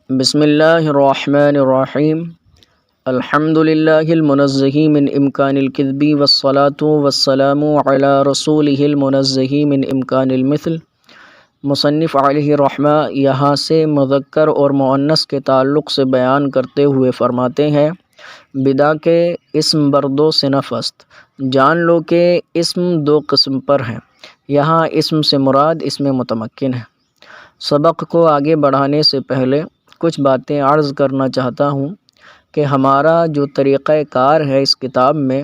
بسم اللہ الرحمن الرحیم الحمد للہ المنزہ من امکان الکذب والصلاة والسلام علی رسولہ المنزہ من امکان المثل۔ مصنف علیہ رحمہ یہاں سے مذکر اور مؤنث کے تعلق سے بیان کرتے ہوئے فرماتے ہیں، بدا کے اسم بر دو صنف است، جان لو کہ اسم دو قسم پر ہیں۔ یہاں اسم سے مراد اسم متمکن ہے۔ سبق کو آگے بڑھانے سے پہلے کچھ باتیں عرض کرنا چاہتا ہوں کہ ہمارا جو طریقہ کار ہے اس کتاب میں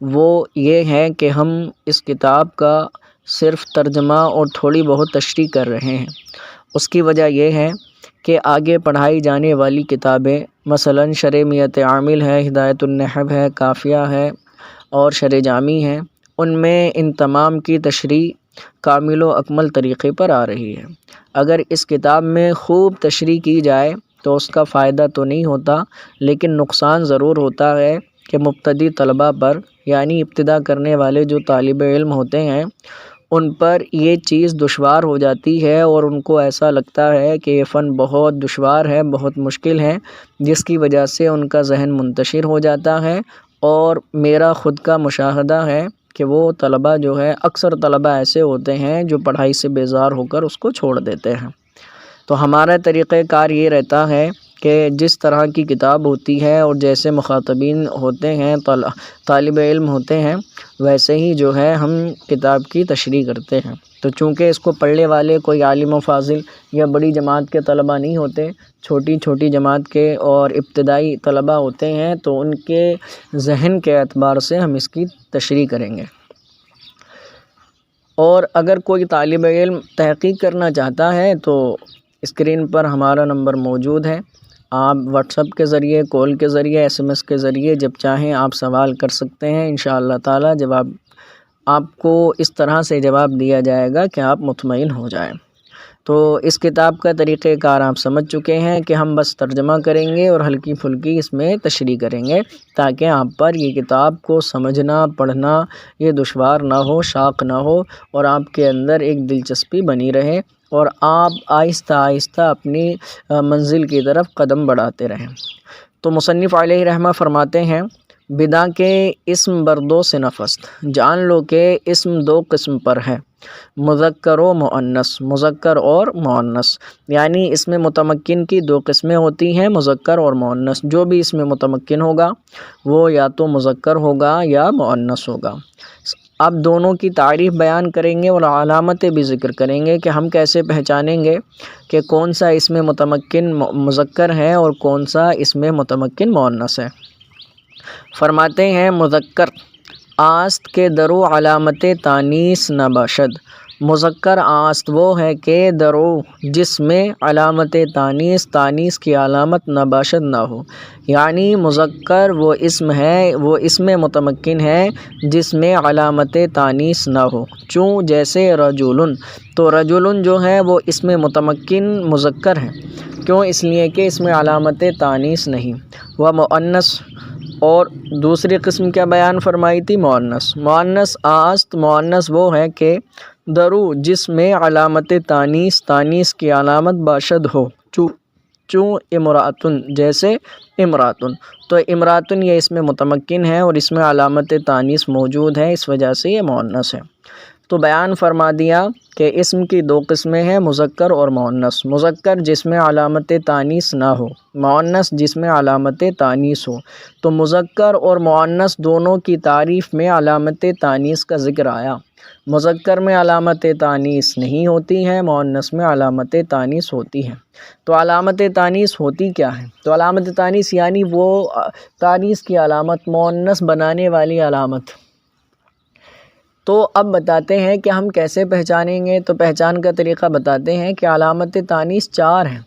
وہ یہ ہے کہ ہم اس کتاب کا صرف ترجمہ اور تھوڑی بہت تشریح کر رہے ہیں۔ اس کی وجہ یہ ہے کہ آگے پڑھائی جانے والی کتابیں مثلاً شرح میت عامل ہے، ہدایت النحو ہے، کافیہ ہے اور شرح جامی ہے، ان میں ان تمام کی تشریح کامل و اکمل طریقے پر آ رہی ہے۔ اگر اس کتاب میں خوب تشریح کی جائے تو اس کا فائدہ تو نہیں ہوتا، لیکن نقصان ضرور ہوتا ہے کہ مبتدی طلباء پر، یعنی ابتدا کرنے والے جو طالب علم ہوتے ہیں، ان پر یہ چیز دشوار ہو جاتی ہے اور ان کو ایسا لگتا ہے کہ یہ فن بہت دشوار ہے، بہت مشکل ہے، جس کی وجہ سے ان کا ذہن منتشر ہو جاتا ہے۔ اور میرا خود کا مشاہدہ ہے کہ وہ طلباء جو ہے، اکثر طلباء ایسے ہوتے ہیں جو پڑھائی سے بیزار ہو کر اس کو چھوڑ دیتے ہیں۔ تو ہمارا طریقہ کار یہ رہتا ہے کہ جس طرح کی کتاب ہوتی ہے اور جیسے مخاطبین ہوتے ہیں، طالب علم ہوتے ہیں، ویسے ہی جو ہے ہم کتاب کی تشریح کرتے ہیں۔ تو چونکہ اس کو پڑھنے والے کوئی عالم و فاضل یا بڑی جماعت کے طلباء نہیں ہوتے، چھوٹی جماعت کے اور ابتدائی طلباء ہوتے ہیں، تو ان کے ذہن کے اعتبار سے ہم اس کی تشریح کریں گے۔ اور اگر کوئی طالب علم تحقیق کرنا چاہتا ہے تو اسکرین پر ہمارا نمبر موجود ہے، آپ واٹس ایپ کے ذریعے، کال کے ذریعے، ایس ایم ایس کے ذریعے جب چاہیں آپ سوال کر سکتے ہیں۔ انشاءاللہ تعالی جواب آپ کو اس طرح سے جواب دیا جائے گا کہ آپ مطمئن ہو جائیں۔ تو اس کتاب کا طریقہ کار آپ سمجھ چکے ہیں کہ ہم بس ترجمہ کریں گے اور ہلکی پھلکی اس میں تشریح کریں گے تاکہ آپ پر یہ کتاب کو سمجھنا، پڑھنا یہ دشوار نہ ہو، شاق نہ ہو، اور آپ کے اندر ایک دلچسپی بنی رہے اور آپ آہستہ آہستہ اپنی منزل کی طرف قدم بڑھاتے رہیں۔ تو مصنف علیہ رحمہ فرماتے ہیں، بدا کے اسم بر دو صنف است، جان لو کہ اسم دو قسم پر ہے، مذکر و مؤنث، مذکر اور مؤنث، یعنی اس میں متمکن کی دو قسمیں ہوتی ہیں، مذکر اور مؤنث۔ جو بھی اس میں متمکن ہوگا وہ یا تو مذکر ہوگا یا مؤنث ہوگا۔ اب دونوں کی تعریف بیان کریں گے اور علامتیں بھی ذکر کریں گے کہ ہم کیسے پہچانیں گے کہ کون سا اس میں متمکن مذکر ہے اور کون سا اس میں متمکن مؤنث ہے۔ فرماتے ہیں، مذکر آست کے درو علامت تانیث نہ باشد۔ مذکر آست وہ ہے کہ درو جس میں علامت تانیث کی علامت نہ باشد نہ ہو، یعنی مذکر وہ اسم ہے، وہ اسم متمکن ہے جس میں علامت تانیث نہ ہو، چوں جیسے رجل۔ تو رجل جو ہے وہ اسم متمکن مذکر ہے، کیوں؟ اس لیے کہ اس میں علامت تانیث نہیں۔ وہ مؤنث، اور دوسری قسم کیا بیان فرمائی تھی؟ مؤنث۔ مؤنث آست، مؤنث وہ ہے کہ درو جس میں علامت تانیث کی علامت باشد ہو، چوں امراتن، جیسے امراتن۔ تو امراتن یہ اس میں متمکن ہے اور اس میں علامت تانیث موجود ہے، اس وجہ سے یہ مؤنث ہے۔ تو بیان فرما دیا کہ اسم کی دو قسمیں ہیں، مذکر اور مؤنث۔ مذکر جس میں علامت تانیث نہ ہو، مؤنث جس میں علامت تانیث ہو۔ تو مذکر اور مؤنث دونوں کی تعریف میں علامت تانیث کا ذکر آیا۔ مذکر میں علامت تانیث نہیں ہوتی ہے، مؤنث میں علامت تانیث ہوتی ہے۔ تو علامت تانیث ہوتی کیا ہے؟ تو علامت تانیث یعنی وہ تانیث کی علامت، مؤنث بنانے والی علامت۔ تو اب بتاتے ہیں کہ ہم کیسے پہچانیں گے۔ تو پہچان کا طریقہ بتاتے ہیں کہ علامت تانیث چار ہیں۔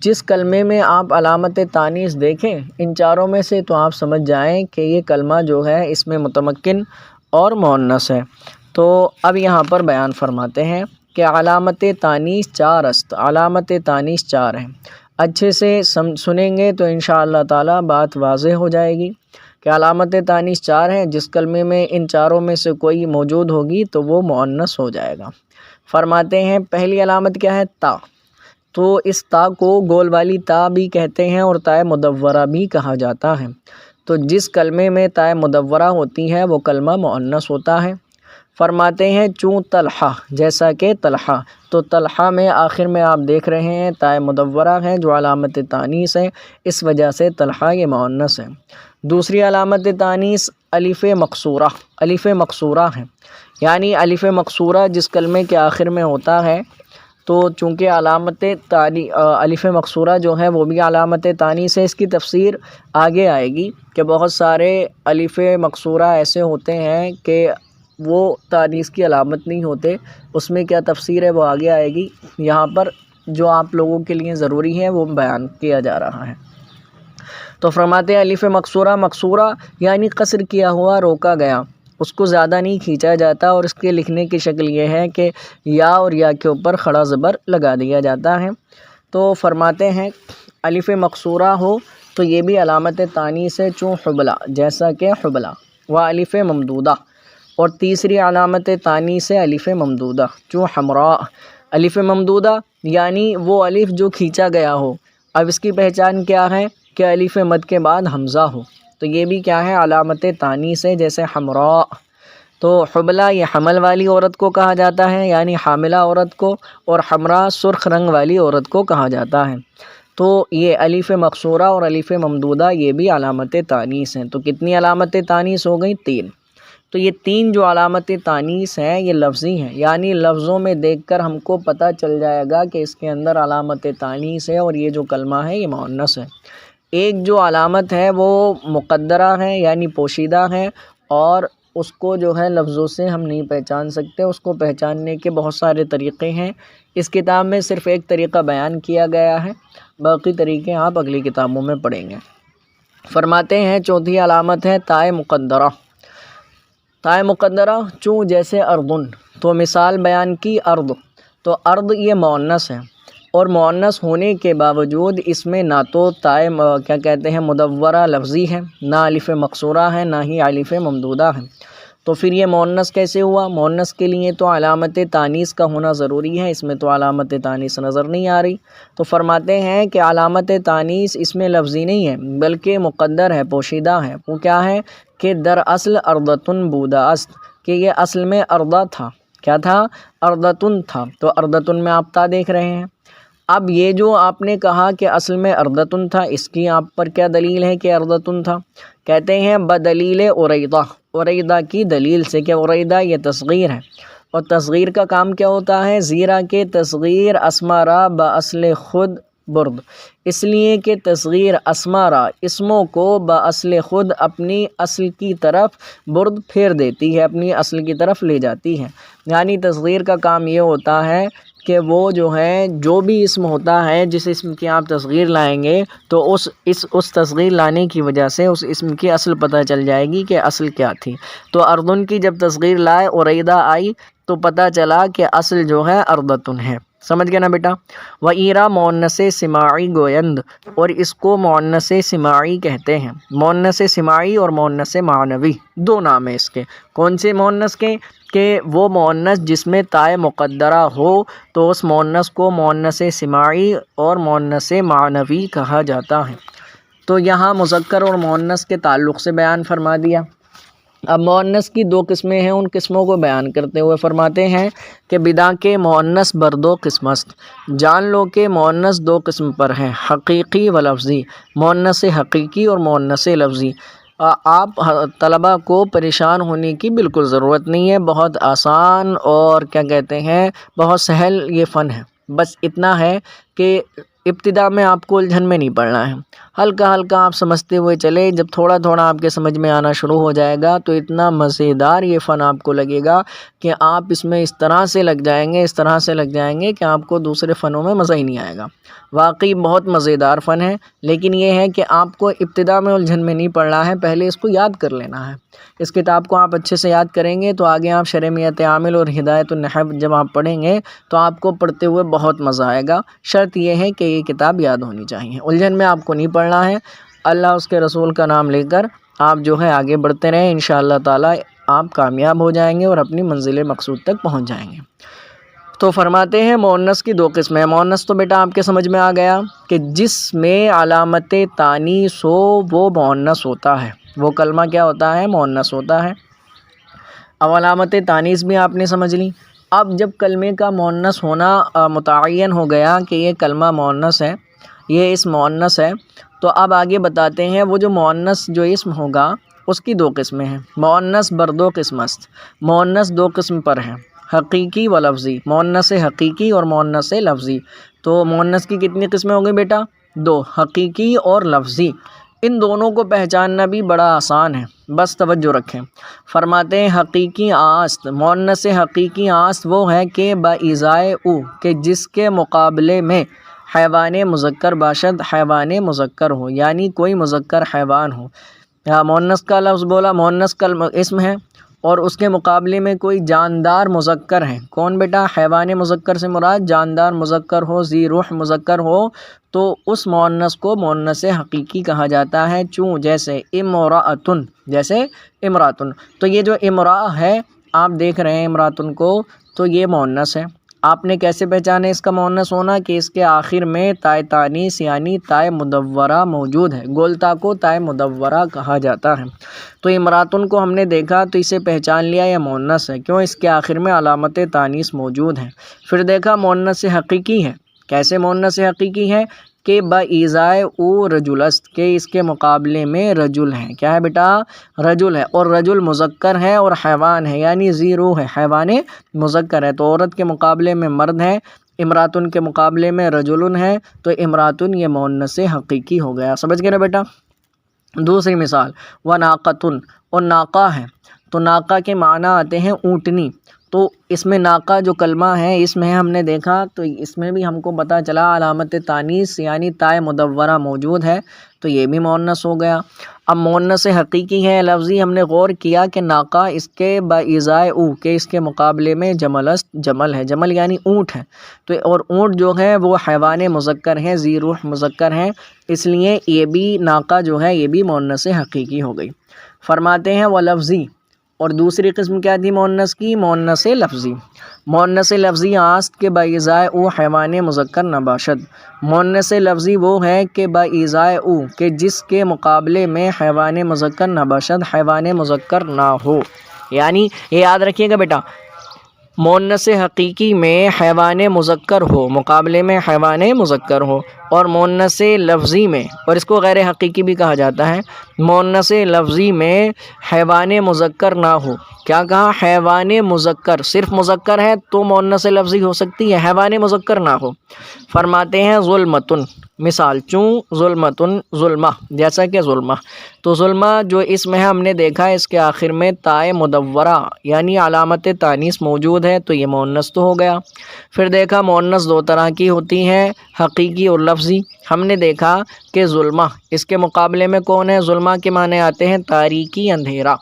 جس کلمے میں آپ علامت تانیث دیکھیں، ان چاروں میں سے تو آپ سمجھ جائیں کہ یہ کلمہ جو ہے اس میں متمکن اور مؤنث ہے۔ تو اب یہاں پر بیان فرماتے ہیں کہ علامت تانیث چار است، علامت تانیث چار ہیں۔ اچھے سے سنیں گے تو انشاءاللہ تعالی بات واضح ہو جائے گی کہ علامت تانیث چار ہیں۔ جس کلمے میں ان چاروں میں سے کوئی موجود ہوگی تو وہ مؤنث ہو جائے گا۔ فرماتے ہیں، پہلی علامت کیا ہے؟ تا۔ تو اس تا کو گول والی تا بھی کہتے ہیں اور تائے مدورہ بھی کہا جاتا ہے۔ تو جس کلمے میں تائے مدورہ ہوتی ہے وہ کلمہ مؤنث ہوتا ہے۔ فرماتے ہیں چوں طلحہ، جیسا کہ طلحہ، تو طلحہ میں آخر میں آپ دیکھ رہے ہیں تائے مدورہ ہے جو علامت تانیث ہے، اس وجہ سے طلحہ یہ مؤنث ہے۔ دوسری علامت تانیث الف مقصورہ، الف مقصورہ ہے، یعنی الف مقصورہ جس کلمے کے آخر میں ہوتا ہے تو چونکہ علامت الف مقصورہ جو ہے وہ بھی علامت تانیث ہے۔ اس کی تفسیر آگے آئے گی کہ بہت سارے الف مقصورہ ایسے ہوتے ہیں کہ وہ تانیث کی علامت نہیں ہوتے، اس میں کیا تفسیر ہے وہ آگے آئے گی، یہاں پر جو آپ لوگوں کے لیے ضروری ہے وہ بیان کیا جا رہا ہے۔ تو فرماتے ہیں الف مقصورہ، مقصورہ یعنی قصر کیا ہوا، روکا گیا، اس کو زیادہ نہیں کھینچا جاتا، اور اس کے لکھنے کی شکل یہ ہے کہ یا اور یا کے اوپر کھڑا زبر لگا دیا جاتا ہے۔ تو فرماتے ہیں الف مقصورہ ہو تو یہ بھی علامت تانیث ہے، چوں حبلہ، جیسا کہ حبلہ، و الف ممدودہ، اور تیسری علامت تانیث ہے الف ممدودہ، چوں حمراء، الف ممدودہ یعنی وہ الف جو کھینچا گیا ہو۔ اب اس کی پہچان کیا ہے کہ الف مد کے بعد حمزہ ہو، تو یہ بھی کیا ہے علامت تانیث ہے، جیسے حمراء۔ تو حبلہ یہ حمل والی عورت کو کہا جاتا ہے، یعنی حاملہ عورت کو، اور حمراء سرخ رنگ والی عورت کو کہا جاتا ہے۔ تو یہ الف مقصورہ اور الف ممدودہ یہ بھی علامت تانیث ہیں۔ تو کتنی علامت تانیث ہو گئی؟ 3۔ تو یہ 3 جو علامت تانیث ہیں یہ لفظی ہیں، یعنی لفظوں میں دیکھ کر ہم کو پتہ چل جائے گا کہ اس کے اندر علامت تانیث ہے اور یہ جو کلمہ ہے یہ مؤنث ہے۔ ایک جو علامت ہے وہ مقدرہ ہے، یعنی پوشیدہ ہے، اور اس کو جو ہے لفظوں سے ہم نہیں پہچان سکتے، اس کو پہچاننے کے بہت سارے طریقے ہیں۔ اس کتاب میں صرف ایک طریقہ بیان کیا گیا ہے، باقی طریقے آپ اگلی کتابوں میں پڑھیں گے۔ فرماتے ہیں چوتھی علامت ہے تائے مقدرہ، تائے مقدرہ چوں جیسے اردن، تو مثال بیان کی ارض، تو ارض یہ مؤنث ہے، اور مؤنث ہونے کے باوجود اس میں نہ تو تائے کیا کہتے ہیں مدورہ لفظی ہے، نہ الف مقصورہ ہے، نہ ہی الف ممدودہ ہے، تو پھر یہ مؤنث کیسے ہوا؟ مؤنث کے لیے تو علامت تانیث کا ہونا ضروری ہے، اس میں تو علامت تانیث نظر نہیں آ رہی۔ تو فرماتے ہیں کہ علامت تانیث اس میں لفظی نہیں ہے بلکہ مقدر ہے، پوشیدہ ہے۔ وہ کیا ہے کہ دراصل اردتن بودا است، کہ یہ اصل میں اردہ تھا، کیا تھا؟ اردتن تھا، تو اردتن میں آپ تا دیکھ رہے ہیں۔ اب یہ جو آپ نے کہا کہ اصل میں اردتن تھا، اس کی آپ پر کیا دلیل ہے کہ اردتن تھا؟ کہتے ہیں بدلیل اریدہ، اریدہ کی دلیل سے، کہ اریدہ یہ تصغیر ہے، اور تصغیر کا کام کیا ہوتا ہے؟ زیرا کہ تصغیر اسمارا باصل خود برد، اس لیے کہ تصغیر اسمارا اسموں کو باصل خود اپنی اصل کی طرف برد پھیر دیتی ہے، اپنی اصل کی طرف لے جاتی ہے۔ یعنی تصغیر کا کام یہ ہوتا ہے کہ وہ جو ہے جو بھی اسم ہوتا ہے، جس اسم کی آپ تصغیر لائیں گے تو اس تصغیر لانے کی وجہ سے اس اسم کی اصل پتہ چل جائے گی کہ اصل کیا تھی۔ تو اردن کی جب تصغیر لائے اریدہ آئی تو پتہ چلا کہ اصل جو ہے اردتن ہے۔ سمجھ گیا نا بیٹا؟ وَإِرَا مؤنث سماعی گویند، اور اس کو مؤنث سماعی کہتے ہیں۔ مؤنث سماعی اور مؤنث معنوی دو نام ہیں اس کے۔ کون سے مؤنث کے؟ کہ وہ مؤنث جس میں تائے مقدرہ ہو تو اس مؤنث کو مؤنث سماعی اور مؤنث معنوی کہا جاتا ہے۔ تو یہاں مذکر اور مؤنث کے تعلق سے بیان فرما دیا۔ اب مؤنث کی 2 قسمیں ہیں، ان قسموں کو بیان کرتے ہوئے فرماتے ہیں کہ بدا کے مؤنث بر 2 قسم است، جان لو کہ مؤنث 2 قسم پر ہیں، حقیقی و لفظی، مؤنث حقیقی اور مؤنث لفظی۔ آپ طلبہ کو پریشان ہونے کی بالکل ضرورت نہیں ہے، بہت آسان اور کیا کہتے ہیں بہت سہل یہ فن ہے۔ بس اتنا ہے کہ ابتدا میں آپ کو الجھن میں نہیں پڑنا ہے، ہلکا ہلکا آپ سمجھتے ہوئے چلے، جب تھوڑا تھوڑا آپ کے سمجھ میں آنا شروع ہو جائے گا تو اتنا مزیدار یہ فن آپ کو لگے گا کہ آپ اس میں اس طرح سے لگ جائیں گے، اس طرح سے لگ جائیں گے کہ آپ کو دوسرے فنوں میں مزہ ہی نہیں آئے گا۔ واقعی بہت مزیدار فن ہے، لیکن یہ ہے کہ آپ کو ابتدا میں الجھن میں نہیں پڑنا ہے، پہلے اس کو یاد کر لینا ہے۔ اس کتاب کو آپ اچھے سے یاد کریں گے تو آگے آپ شرح میت عامل اور ہدایت النحو جب آپ پڑھیں گے تو آپ کو پڑھتے ہوئے بہت مزہ آئے گا۔ شرط یہ ہے کہ یہ کتاب یاد ہونی چاہیے، الجھن میں آپ کو نہیں پڑھنا ہے۔ اللہ اس کے رسول کا نام لے کر آپ جو ہے آگے بڑھتے رہیں، انشاءاللہ تعالی آپ کامیاب ہو جائیں گے اور اپنی منزل مقصود تک پہنچ جائیں گے۔ تو فرماتے ہیں مؤنث کی دو قسمیں. مؤنث تو بیٹا آپ کے سمجھ میں آ گیا کہ جس میں علامت تانیث ہو وہ مؤنث ہوتا ہے، وہ کلمہ کیا ہوتا ہے؟ مؤنث ہوتا ہے. اب علامت تانیث بھی آپ نے سمجھ لی. اب جب کلمے کا مؤنث ہونا متعین ہو گیا کہ یہ کلمہ مؤنث ہے، یہ اسم مؤنث ہے، تو اب آگے بتاتے ہیں وہ جو مؤنث جو اسم ہوگا اس کی دو قسمیں ہیں. مؤنث بر دو قسم است. مؤنث دو قسم پر ہیں، حقیقی و لفظی. مؤنث حقیقی اور مؤنث لفظی. تو مؤنث کی کتنی قسمیں ہوں گی بیٹا؟ دو، حقیقی اور لفظی. ان دونوں کو پہچاننا بھی بڑا آسان ہے، بس توجہ رکھیں. فرماتے ہیں حقیقی آست. مؤنث حقیقی آست وہ ہے کہ بازائے او کہ جس کے مقابلے میں حیوان مذکر باشد، حیوان مذکر ہو، یعنی کوئی مذکر حیوان ہو. مؤنث کا لفظ بولا، مؤنث کا اسم ہے اور اس کے مقابلے میں کوئی جاندار مذکر ہے. کون بیٹا؟ حیوان مذکر سے مراد جاندار مذکر ہو، ذی روح مذکر ہو، تو اس مؤنث کو مؤنث حقیقی کہا جاتا ہے. چوں جیسے امرأۃن، جیسے امرأۃن. تو یہ جو امرأہ ہے آپ دیکھ رہے ہیں امرأۃن کو، تو یہ مؤنث ہے. آپ نے کیسے پہچانے اس کا مؤنث ہونا؟ کہ اس کے آخر میں تائے تانیث یعنی تائے مدورہ موجود ہے. گولتا کو تائے مدورہ کہا جاتا ہے. تو امرأۃن کو ہم نے دیکھا تو اسے پہچان لیا یہ مؤنث ہے، کیوں؟ اس کے آخر میں علامت تانیث موجود ہے. پھر دیکھا مؤنث حقیقی ہے. کیسے مؤنث حقیقی ہے؟ کہ بازائے او رجل است، کہ اس کے مقابلے میں رجل ہے. کیا ہے بیٹا؟ رجل ہے، اور رجل مذکر ہے اور حیوان ہے، یعنی ذی روح ہے، حیوان مذکر ہے. تو عورت کے مقابلے میں مرد ہے، امرأۃن کے مقابلے میں رجل ہے، تو امرأۃن یہ مؤنث حقیقی ہو گیا. سمجھ گئے نا بیٹا؟ دوسری مثال وناقۃن، اور ناقہ ہے. تو ناقہ کے معنی آتے ہیں اونٹنی. تو اس میں ناقہ جو کلمہ ہے اس میں ہم نے دیکھا تو اس میں بھی ہم کو پتہ چلا علامت تانیث یعنی تائے مدورہ موجود ہے، تو یہ بھی مؤنث ہو گیا. اب مؤنث حقیقی ہے لفظی، ہم نے غور کیا کہ ناقہ اس کے بازائے او کہ اس کے مقابلے میں جمل است، جمل ہے، جمل یعنی اونٹ ہے. تو اور اونٹ جو ہے وہ حیوان مذکر ہے، ذی روح مذکر ہے، اس لیے یہ بھی ناقہ جو ہے یہ بھی مؤنث حقیقی ہو گئی. فرماتے ہیں وہ لفظی. اور دوسری قسم کیا تھی مؤنث کی؟ مؤنث لفظی. مؤنث لفظی آست کے بازائے او حیوان مذکر نباشد. مؤنث لفظی وہ ہے کہ بازائے او کہ جس کے مقابلے میں حیوان مذکر نباشد، حیوان مذکر نہ ہو. یعنی یہ یاد رکھیے گا بیٹا، مؤنث حقیقی میں حیوان مذکر ہو، مقابلے میں حیوان مذکر ہو، اور مؤنث لفظی میں، اور اس کو غیر حقیقی بھی کہا جاتا ہے، مؤنث لفظی میں حیوان مذکر نہ ہو. کیا کہا؟ حیوان مذکر، صرف مذکر ہے تو مؤنث لفظی ہو سکتی ہے، حیوان مذکر نہ ہو. فرماتے ہیں ظلمتن. مثال چوں ظلمتن، ظلمہ، جیسا کہ ظلمہ. تو ظلمہ جو اسم ہے ہم نے دیکھا اس کے آخر میں تائے مدورہ یعنی علامت تانیث موجود ہے، تو یہ مؤنث تو ہو گیا. پھر دیکھا مؤنث دو طرح کی ہوتی ہیں، حقیقی اور لفظی. ہم نے دیکھا کہ ظلمہ اس کے مقابلے میں کون ہے؟ ظلمہ کے معنی آتے ہیں تاریکی، اندھیرا.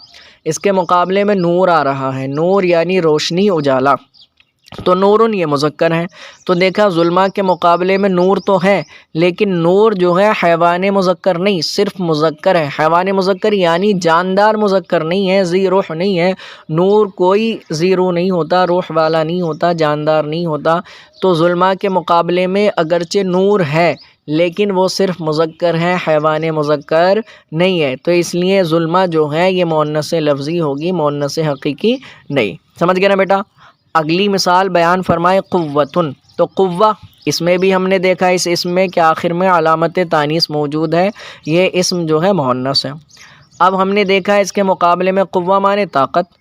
اس کے مقابلے میں نور آ رہا ہے، نور یعنی روشنی، اجالا. تو نورن یہ مذکر ہے. تو دیکھا ظلمہ کے مقابلے میں نور تو ہے، لیکن نور جو ہے حیوان مذکر نہیں، صرف مذکر ہے. حیوان مذکر یعنی جاندار مذکر نہیں ہے، ذی روح نہیں ہے. نور کوئی ذی روح نہیں ہوتا، روح والا نہیں ہوتا، جاندار نہیں ہوتا. تو ظلمہ کے مقابلے میں اگرچہ نور ہے لیکن وہ صرف مذکر ہے، حیوان مذکر نہیں ہے. تو اس لیے ظلمہ جو ہے یہ مؤنث لفظی ہوگی، مؤنث حقیقی نہیں. سمجھ گئے نا بیٹا؟ اگلی مثال بیان فرمائے قوتن. تو قوہ اس میں بھی ہم نے دیکھا اس اسم میں کہ آخر میں علامت تانیث موجود ہے، یہ اسم جو ہے مؤنث ہے. اب ہم نے دیکھا اس کے مقابلے میں قوہ مانے طاقت.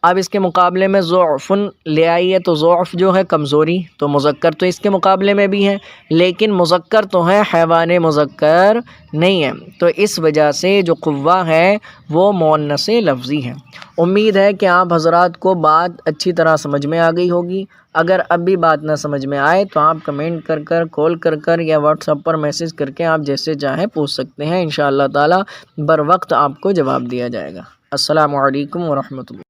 اب اس کے مقابلے میں ضعفن لے آئیے، تو ضعف جو ہے کمزوری، تو مذکر تو اس کے مقابلے میں بھی ہے لیکن مذکر تو ہے، حیوان مذکر نہیں ہے. تو اس وجہ سے جو قوہ ہے وہ مؤنث لفظی ہے. امید ہے کہ آپ حضرات کو بات اچھی طرح سمجھ میں آ گئی ہوگی. اگر اب بھی بات نہ سمجھ میں آئے تو آپ کمنٹ کر کر، کال کر کر یا واٹس ایپ پر میسج کر کے آپ جیسے چاہیں پوچھ سکتے ہیں. انشاءاللہ تعالی بر وقت آپ کو جواب دیا جائے گا. السلام علیکم ورحمۃ اللہ.